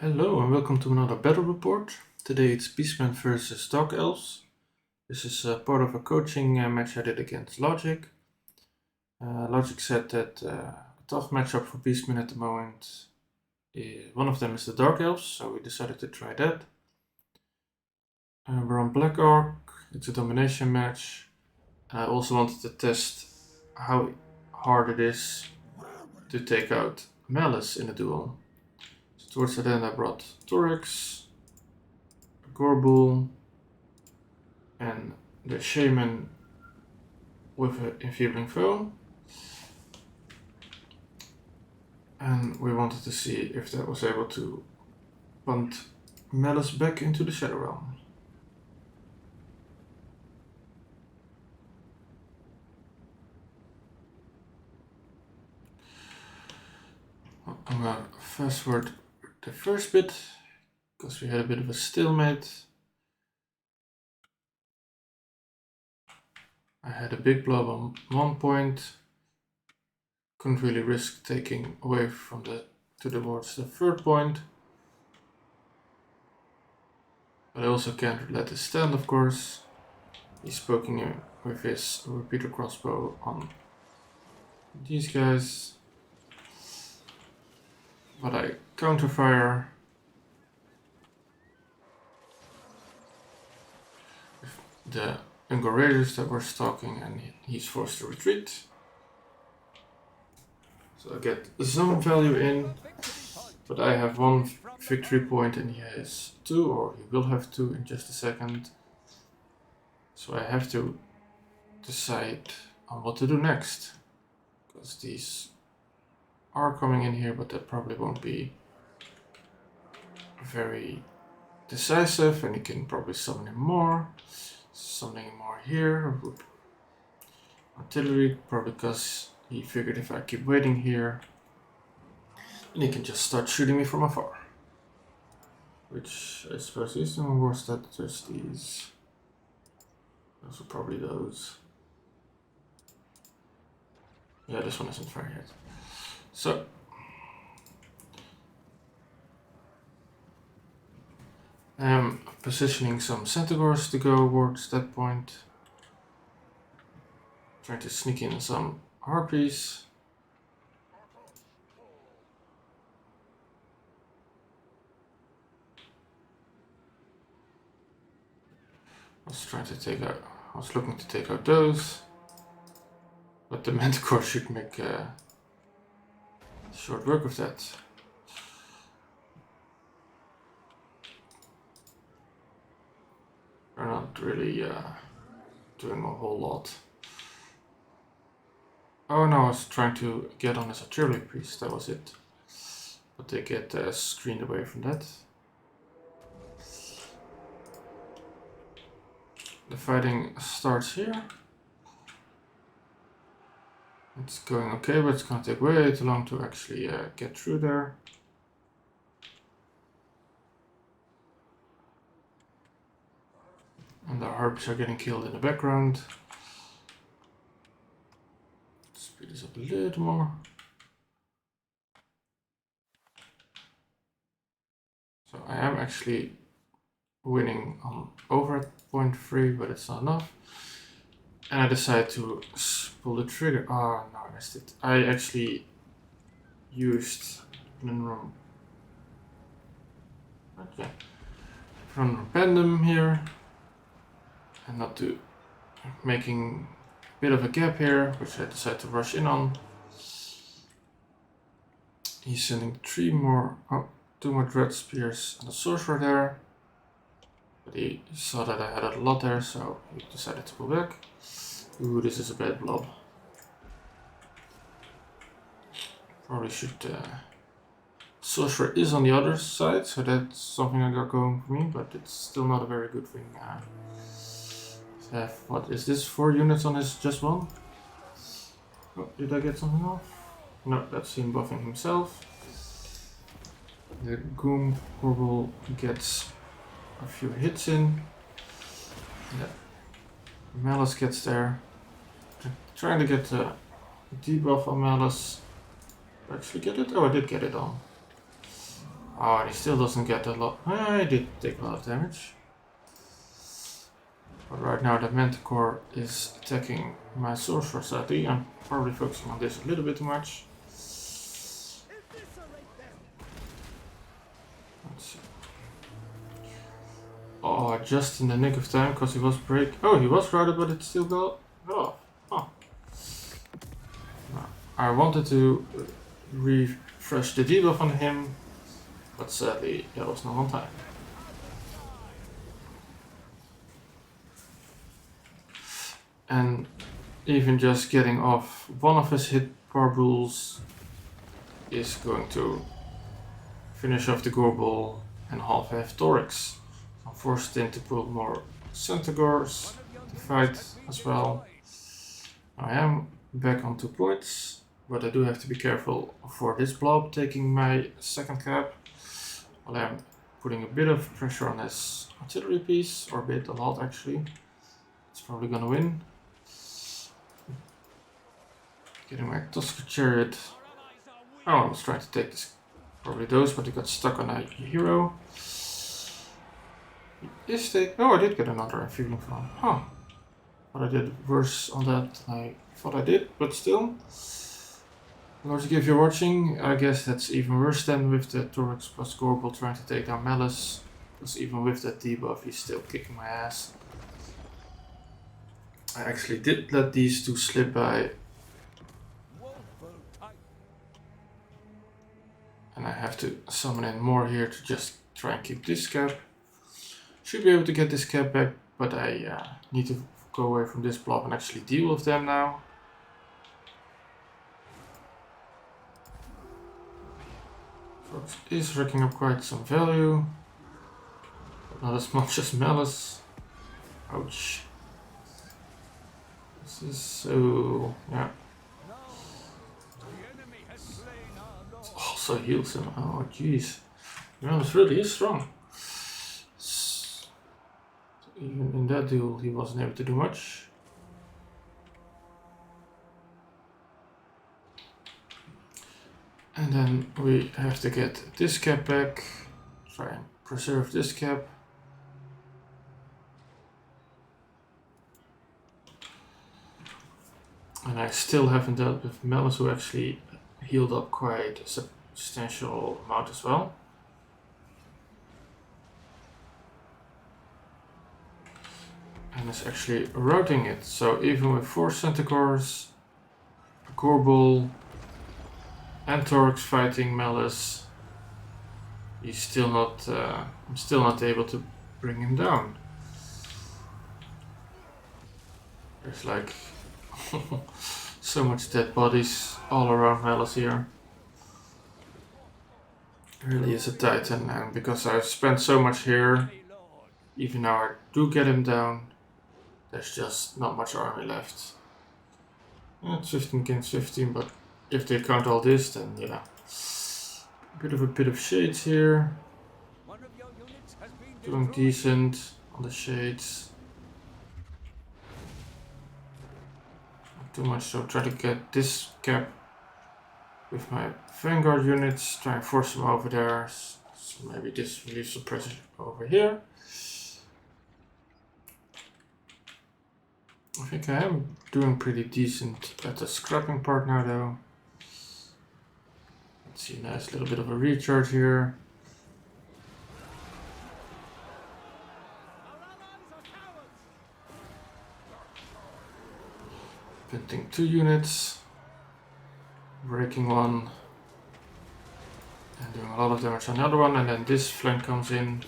Hello and welcome to another battle report. Today it's Beastmen versus Elves. This is part of a coaching match I did against Logic. Logic said that a tough matchup for Beastmen at the moment. One of them is the Dark Elves, so we decided to try that. We're on Black Orc, it's a Domination match. I also wanted to test how hard it is to take out Malice in a duel. Towards the end I brought Torix, Gorbul, and the Shaman with an enfeebling foe. And we wanted to see if that was able to punt Malice back into the Shadow Realm. I'm gonna fast forward the first bit because we had a bit of a stalemate. I had a big blob on one point, couldn't really risk taking away from towards the third point, but I also can't let this stand, of course. He's poking with his repeater crossbow on these guys, but I counterfire. The Ungor Raiders that were stalking, and he's forced to retreat. So I get some value in, but I have one victory point and he has two, or he will have two in just a second. So I have to decide on what to do next, because these are coming in here, but that probably won't be very decisive, and he can probably summon him more. Summoning more here. Artillery, probably because he figured if I keep waiting here, then he can just start shooting me from afar. Which I suppose is no worse than just these. Those are probably those. Yeah, this one isn't far yet. So I am positioning some Centaurs to go towards that point. Trying to sneak in some Harpies. I was looking to take out those, but the Manticore should make short work of that. They're not really doing a whole lot. Oh no, I was trying to get on his artillery priest, that was it. But they get screened away from that. The fighting starts here. It's going okay, but it's gonna take way too long to actually get through there. And the harps are getting killed in the background. Speed this up a little more. So I am actually winning on over at 0.3, but it's not enough. And I decide to pull the trigger. Oh no, I missed it. I actually used random random here, and not to making a bit of a gap here, which I decide to rush in on. He's sending two more Dread Spears and a Sorcerer there. But he saw that I had a lot there, so he decided to pull back. Ooh, this is a bad blob. Probably should... Sorcerer is on the other side, so that's something I got going for me, but it's still not a very good thing. What is this, 4 units on his just one? Oh, did I get something off? No, that's him buffing himself. The Goom Gorbul gets a few hits in. Yeah. Malice gets there. Trying to get the debuff on Malice. Did I actually get it? Oh, I did get it on. Oh, and he still doesn't get a lot. I did take a lot of damage. But right now the Manticore is attacking my Sorcerer sadly. I'm probably focusing on this a little bit too much. Let's see. Oh, just in the nick of time because he was break. Oh, he was routed, but it still got off. Oh. I wanted to refresh the debuff on him, but sadly that was not on time. And even just getting off one of his hit Barbules is going to finish off the Gorbul and half Torix. I'm forced in to pull more Centaurs to fight as well. I am back on 2 points, but I do have to be careful for this blob taking my second cap. While I'm putting a bit of pressure on his artillery piece, or a lot actually. It's probably gonna win. Getting my Tusker Chariot. Oh, I was trying to take this, probably those, but he got stuck on a hero. Oh, I did get another feeling from. Huh. But I did worse on that than I thought I did, but still. Lords, if you're watching, I guess that's even worse than with the Torix plus Gorbel trying to take down Malice. Because even with that debuff, he's still kicking my ass. I actually did let these two slip by. And I have to summon in more here to just try and keep this cap. Should be able to get this cap back, but I need to go away from this blob and actually deal with them now. Fox is racking up quite some value, but not as much as Malice. Ouch. This is so... yeah. It also heals him. Oh jeez. Malice really is strong. Even in that duel he wasn't able to do much. And then we have to get this cap back. Try and preserve this cap. And I still haven't dealt with Malice, who actually healed up quite a substantial amount as well. And is actually routing it. So even with 4 Centaurs, a Gorbul, and Torix fighting Malice, he's still not. I'm still not able to bring him down. There's like so much dead bodies all around Malice here. It really is a titan, and because I've spent so much here, even now I do get him down, there's just not much army left. It's 15 against 15, but if they count all this, then yeah. A bit of shades here. Doing decent on the shades. Not too much, so try to get this cap with my Vanguard units. Try and force them over there. So maybe this relieves some pressure over here. I think I am doing pretty decent at the scrapping part now though. Let's see, nice little bit of a recharge here. Pinting 2 units. Breaking one. And doing a lot of damage on the other one, and then this flank comes in.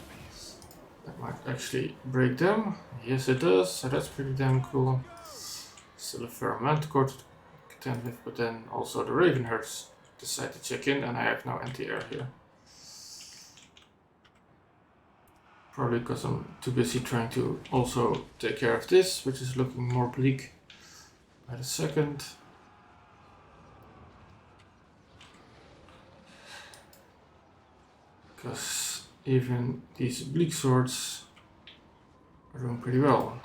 That might actually break them. Yes, it does, so that's pretty damn cool. Still a fair Manticore to contend with, but then also the Ravenherds decide to check in, and I have no anti-air here. Probably because I'm too busy trying to also take care of this, which is looking more bleak by the second. Because even these bleak swords are doing pretty well.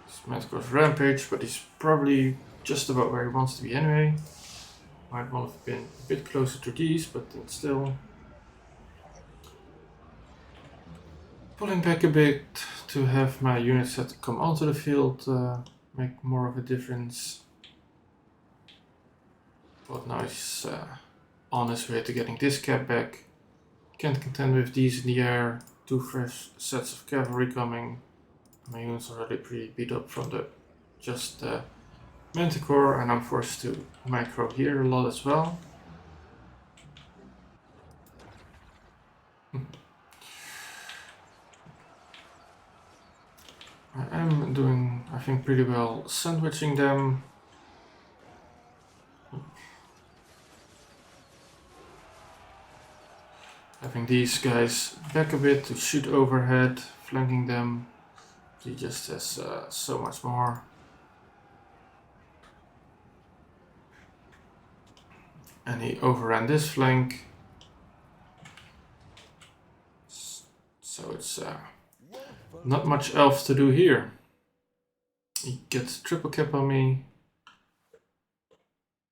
This Manticore's rampage, but he's probably just about where he wants to be anyway. Might want to have been a bit closer to these, but then still. Pulling back a bit to have my units that come onto the field make more of a difference. But now he's on his way to getting this cap back. Can't contend with these in the air. 2 fresh sets of cavalry coming. My units already pretty beat up from the just Manticore, and I'm forced to micro here a lot as well. I am doing, I think, pretty well sandwiching them. Having these guys back a bit to shoot overhead, flanking them. He just has so much more. And he overran this flank. So it's not much Elves to do here. He gets triple cap on me.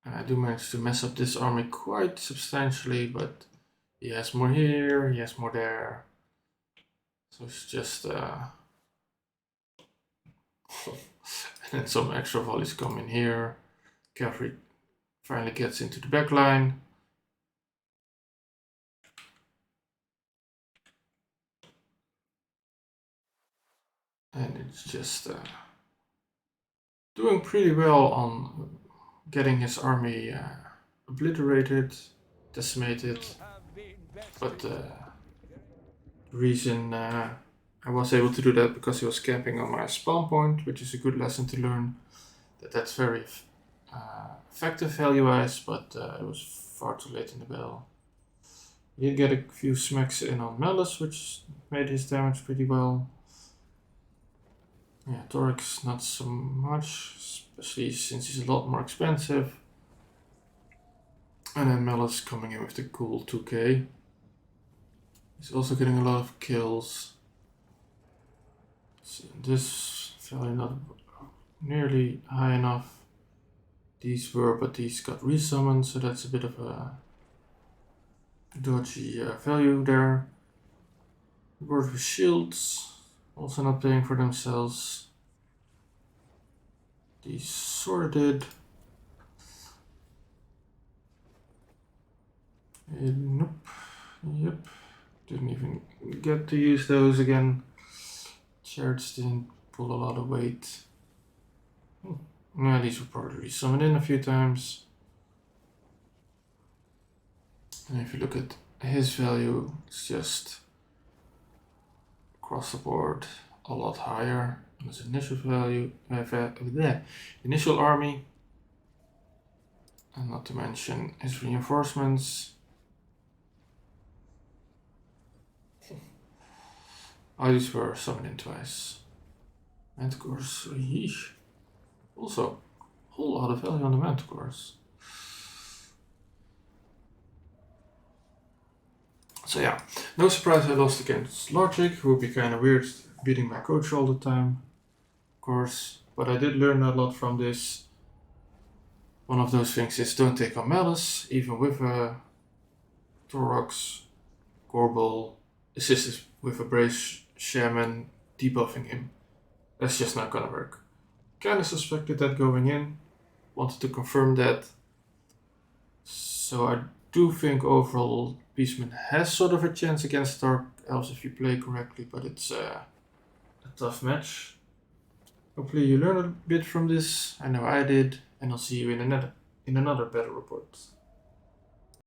I do manage to mess up this army quite substantially, but he has more here, he has more there. So it's just... and then some extra volleys come in here. Cavalry finally gets into the back line. And it's just doing pretty well on getting his army obliterated, decimated. But the reason I was able to do that because he was camping on my spawn point, which is a good lesson to learn. That's very effective value-wise, but it was far too late in the battle. He did get a few smacks in on Malice, which made his damage pretty well. Yeah, Torix not so much, especially since he's a lot more expensive. And then Malice coming in with the cool 2k. He's also getting a lot of kills. So this value not nearly high enough. These were, but these got resummoned, so that's a bit of a dodgy value there. Word with shields. Also not paying for themselves. These sorted. Nope. Yep. Didn't even get to use those again. Chariots didn't pull a lot of weight. Yeah, these were probably summoned in a few times. And if you look at his value, it's just across the board a lot higher than his initial value, initial army, and not to mention his reinforcements. Oh, these were summoned in twice. Manticores, yeesh. Also, a whole lot of value on the Manticores. So yeah, no surprise I lost against Logic, who would be kind of weird beating my coach all the time, of course. But I did learn a lot from this. One of those things is don't take on Malice, even with a Torox, Gorbel, assisted with a Brace Shaman debuffing him. That's just not gonna work. Kinda suspected that going in, wanted to confirm that. So I do think overall Beastmen has sort of a chance against Dark Elves if you play correctly, but it's a tough match. Hopefully you learn a bit from this. I know I did, and I'll see you in another battle report.